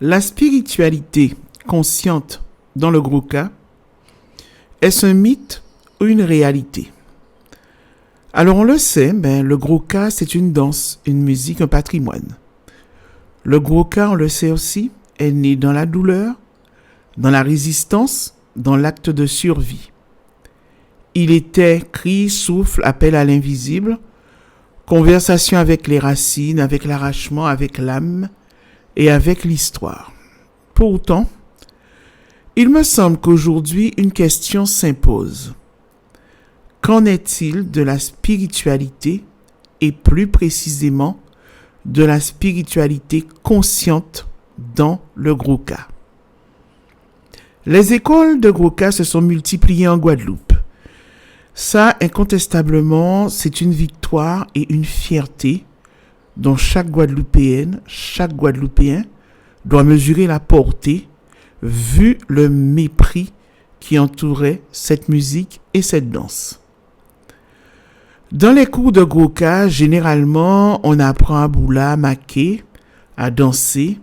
La spiritualité consciente dans le Grouka, est-ce un mythe ou une réalité? Alors on le sait, le Grouka c'est une danse, une musique, un patrimoine. Le Grouka, on le sait aussi, est né dans la douleur, dans la résistance, dans l'acte de survie. Il était cri, souffle, appel à l'invisible, conversation avec les racines, avec l'arrachement, avec l'âme et avec l'histoire. Pourtant, il me semble qu'aujourd'hui, une question s'impose. Qu'en est-il de la spiritualité et plus précisément de la spiritualité consciente dans le Grouka? Les écoles de Grouka se sont multipliées en Guadeloupe. Ça, incontestablement, c'est une victoire et une fierté dont chaque Guadeloupéenne, chaque Guadeloupéen doit mesurer la portée vu le mépris qui entourait cette musique et cette danse. Dans les cours de Grouka, généralement, on apprend à boula, maquer, à danser.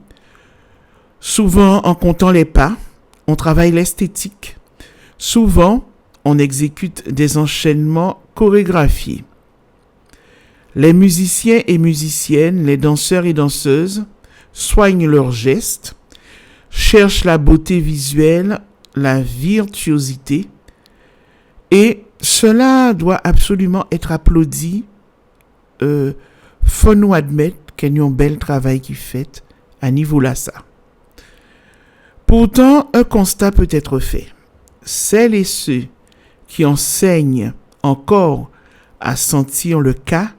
Souvent, en comptant les pas, on travaille l'esthétique. Souvent, on exécute des enchaînements chorégraphiés. Les musiciens et musiciennes, les danseurs et danseuses soignent leurs gestes, cherchent la beauté visuelle, la virtuosité, et cela doit absolument être applaudi. Faut nous admettre qu'il y a un bel travail qui fait à niveau là ça. Pourtant, un constat peut être fait. Celles et ceux qui enseignent encore à sentir le cas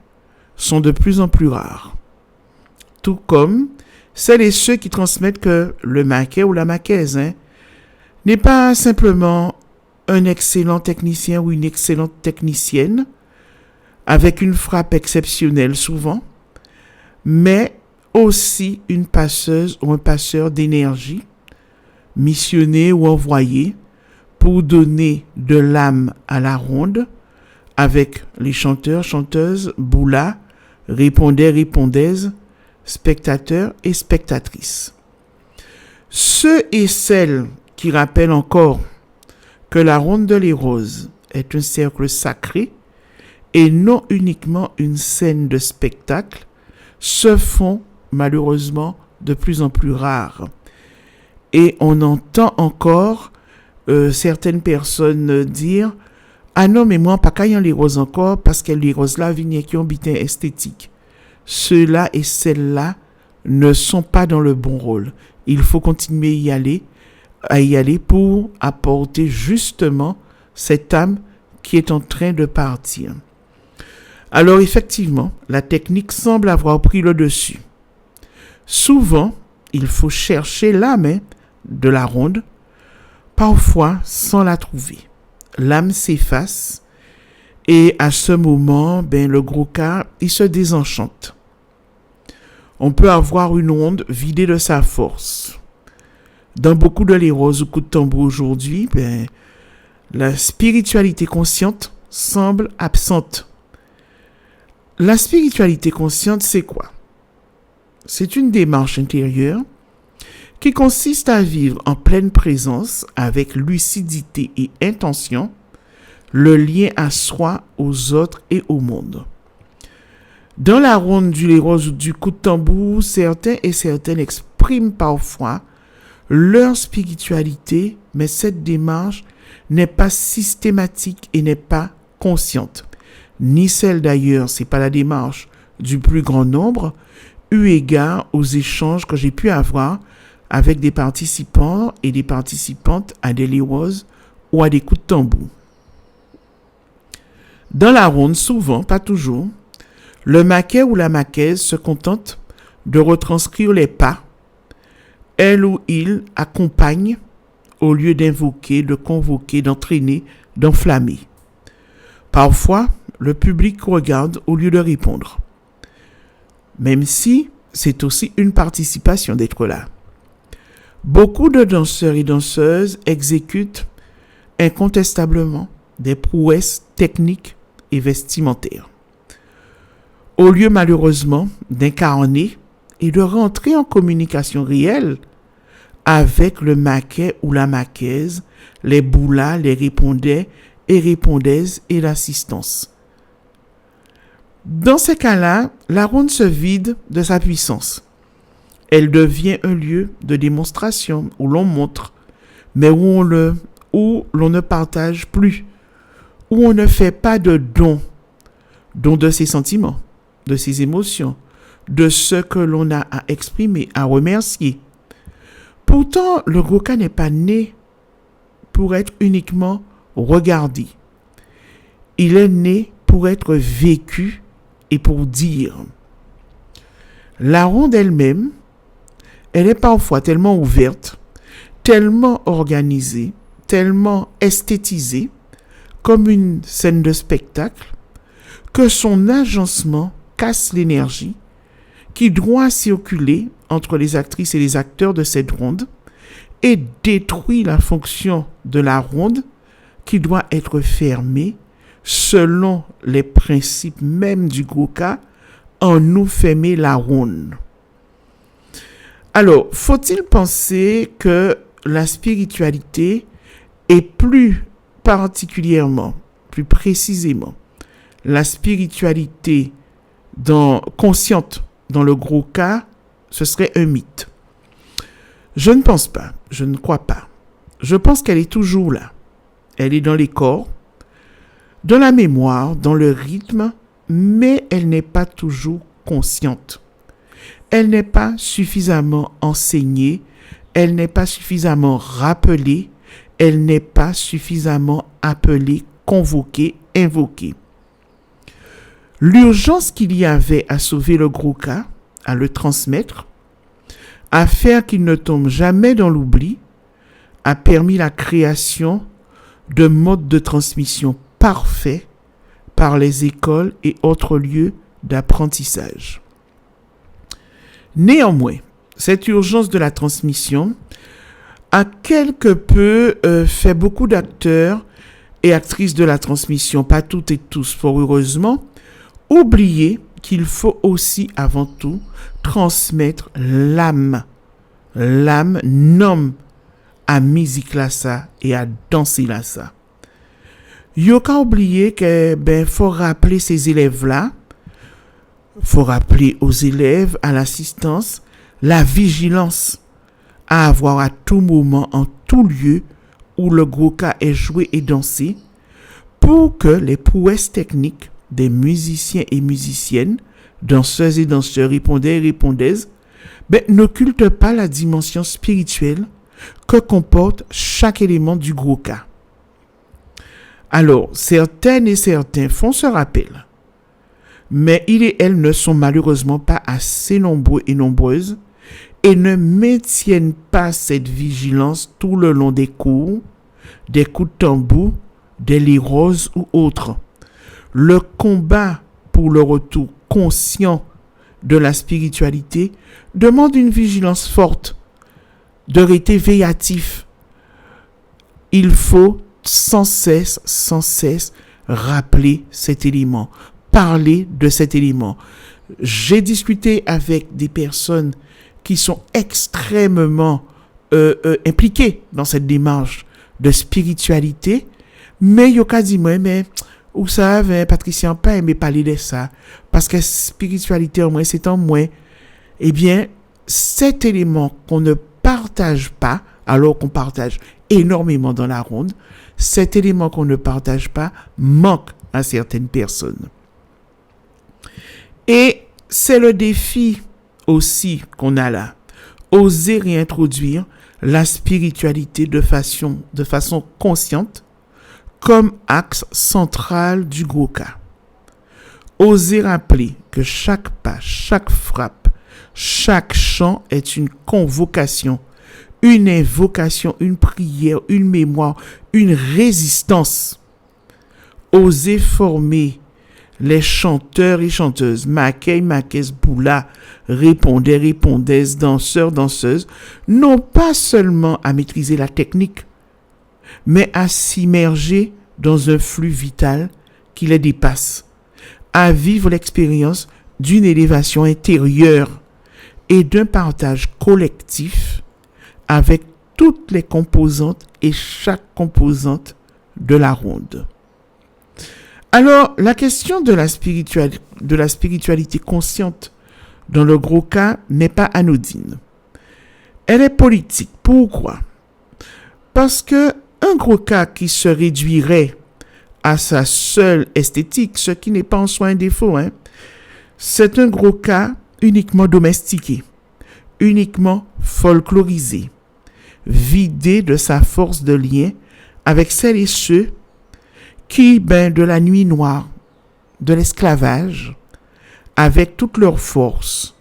sont de plus en plus rares. Tout comme celles et ceux qui transmettent que le maquet ou la maquaise n'est pas simplement un excellent technicien ou une excellente technicienne, avec une frappe exceptionnelle souvent, mais aussi une passeuse ou un passeur d'énergie, missionné ou envoyé pour donner de l'âme à la ronde, avec les chanteurs, chanteuses, boula, répondeurs, répondaises, spectateurs et spectatrices. Ceux et celles qui rappellent encore que la ronde de les roses est un cercle sacré et non uniquement une scène de spectacle se font malheureusement de plus en plus rares. Et on entend encore certaines personnes dire « Ah non, mais moi, pas qu'ayant les roses encore, parce que les roses-là viennent qui ont bitin esthétique. » Ceux-là et celles-là ne sont pas dans le bon rôle. Il faut continuer à y aller pour apporter justement cette âme qui est en train de partir. Alors effectivement, la technique semble avoir pris le dessus. Souvent, il faut chercher l'âme de la ronde, parfois sans la trouver. L'âme s'efface et à ce moment, le Grouka, il se désenchante. On peut avoir une onde vidée de sa force. Dans beaucoup de les roses ou coups de tambour aujourd'hui, la spiritualité consciente semble absente. La spiritualité consciente, c'est quoi? C'est une démarche intérieure qui consiste à vivre en pleine présence avec lucidité et intention le lien à soi, aux autres et au monde. Dans la ronde du les roses ou du coup de tambour, certains et certaines expriment parfois leur spiritualité, mais cette démarche n'est pas systématique et n'est pas consciente. Ni celle d'ailleurs, c'est pas la démarche du plus grand nombre, eu égard aux échanges que j'ai pu avoir avec des participants et des participantes à des les roses ou à des coups de tambour. Dans la ronde, souvent, pas toujours, le maquet ou la maquaise se contente de retranscrire les pas. Elle ou il accompagne au lieu d'invoquer, de convoquer, d'entraîner, d'enflammer. Parfois, le public regarde au lieu de répondre. Même si c'est aussi une participation d'être là. Beaucoup de danseurs et danseuses exécutent incontestablement des prouesses techniques et vestimentaires. Au lieu malheureusement d'incarner et de rentrer en communication réelle avec le maquet ou la maquaise, les boulas, les répondais et répondaises et l'assistance. Dans ces cas-là, la ronde se vide de sa puissance. Elle devient un lieu de démonstration où l'on montre, mais où l'on ne partage plus, où on ne fait pas de don de ses sentiments, de ses émotions, de ce que l'on a à exprimer, à remercier. Pourtant, le Goka n'est pas né pour être uniquement regardé. Il est né pour être vécu et pour dire. La ronde elle-même, elle est parfois tellement ouverte, tellement organisée, tellement esthétisée, comme une scène de spectacle, que son agencement casse l'énergie qui doit circuler entre les actrices et les acteurs de cette ronde et détruit la fonction de la ronde qui doit être fermée selon les principes même du Goka, en nous fermer la ronde. Alors, faut-il penser que la spiritualité et plus particulièrement, plus précisément, la spiritualité consciente dans le Goka, ce serait un mythe? Je ne pense pas, je ne crois pas. Je pense qu'elle est toujours là. Elle est dans les corps, dans la mémoire, dans le rythme, mais elle n'est pas toujours consciente. Elle n'est pas suffisamment enseignée, elle n'est pas suffisamment rappelée, elle n'est pas suffisamment appelée, convoquée, invoquée. L'urgence qu'il y avait à sauver le Goka, à le transmettre, à faire qu'il ne tombe jamais dans l'oubli, a permis la création de modes de transmission parfaits par les écoles et autres lieux d'apprentissage. Néanmoins, cette urgence de la transmission a quelque peu fait beaucoup d'acteurs et actrices de la transmission, pas toutes et tous, fort heureusement, oublier qu'il faut aussi avant tout transmettre l'âme. L'âme nomme à musique là ça et à danser là ça. Yo ka oublier que faut rappeler ces élèves là, faut rappeler aux élèves, à l'assistance, la vigilance à avoir à tout moment, en tout lieu où le Goka est joué et dansé, pour que les prouesses techniques des musiciens et musiciennes, danseuses et danseurs, répondeurs et répondaises, n'occultent pas la dimension spirituelle que comporte chaque élément du Goka. Alors, certaines et certains font ce rappel, mais ils et elles ne sont malheureusement pas assez nombreux et nombreuses et ne maintiennent pas cette vigilance tout le long des cours, des coups de tambour, des lyroses ou autres. Le combat pour le retour conscient de la spiritualité demande une vigilance forte, de rester véatif. Il faut sans cesse rappeler cet élément, parler de cet élément. J'ai discuté avec des personnes qui sont extrêmement impliquées dans cette démarche de spiritualité, mais yo ka di moi mais ou ça Patricia pas aimé parler de ça parce que spiritualité en moi c'est en moi. Eh bien, cet élément qu'on ne partage pas alors qu'on partage énormément dans la ronde, cet élément qu'on ne partage pas manque à certaines personnes. Et c'est le défi aussi qu'on a là. Oser réintroduire la spiritualité de façon consciente comme axe central du Goka. Oser rappeler que chaque pas, chaque frappe, chaque chant est une convocation, une invocation, une prière, une mémoire, une résistance. Oser former les chanteurs et chanteuses, maquais, maquaises, boula, répondeurs, répondaises, danseurs, danseuses, non pas seulement à maîtriser la technique, mais à s'immerger dans un flux vital qui les dépasse, à vivre l'expérience d'une élévation intérieure et d'un partage collectif avec toutes les composantes et chaque composante de la ronde. Alors, la question de la spiritualité consciente dans le gros cas n'est pas anodine. Elle est politique. Pourquoi? Parce que un gros cas qui se réduirait à sa seule esthétique, ce qui n'est pas en soi un défaut, c'est un gros cas uniquement domestiqué, uniquement folklorisé, vidé de sa force de lien avec celles et ceux qui, de la nuit noire, de l'esclavage, avec toute leur force,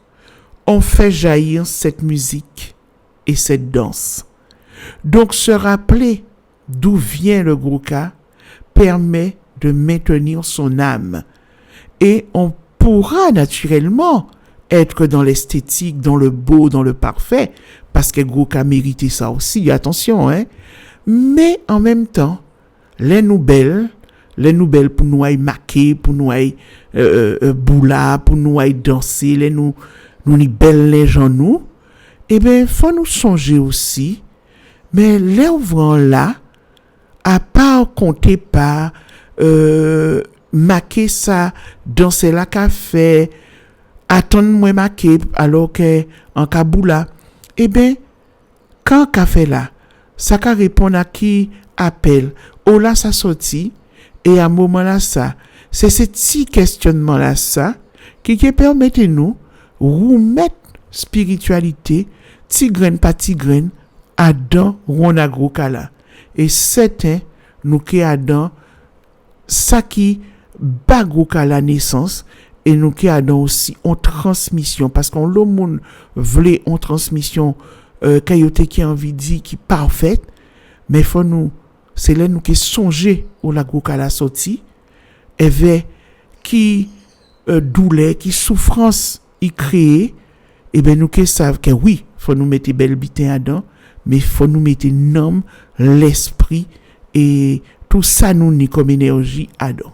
ont fait jaillir cette musique et cette danse. Donc se rappeler d'où vient le gros cas permet de maintenir son âme. Et on pourra naturellement être dans l'esthétique, dans le beau, dans le parfait, parce que gros cas méritait ça aussi, attention, Mais en même temps, les nouvelles pour nous aille maquer, pour nous aille boula, pour nous aille danser, nous ni belles les gens nous, faut nous songer aussi, mais les ouvrants là, à part compter par maquer ça, danser la café, attendre moi maquer alors que en kaboula, quand café là, ça ka répondre à qui appelle, oh là ça sorti, et à un moment là ça, c'est ce petit questionnement là ça, qui permet nous remettre spiritualité, petit grain par petit grain, Adam rona gros kala. Et certain, nous qui Adam, ça qui bagou kala naissance, et nous qui Adam aussi en transmission, parce qu'on le monde voulait en transmission, kayote qui envie dit qui parfaite, mais faut nous, c'est là nous qui songer au la gros kala sorti, et qui douleur, qui souffrance y créer, et nous qui savent que oui, faut nous mettre belle bitin Adam, mais faut nous mettre l'âme, l'esprit et tout ça nous ni comme énergie Adam.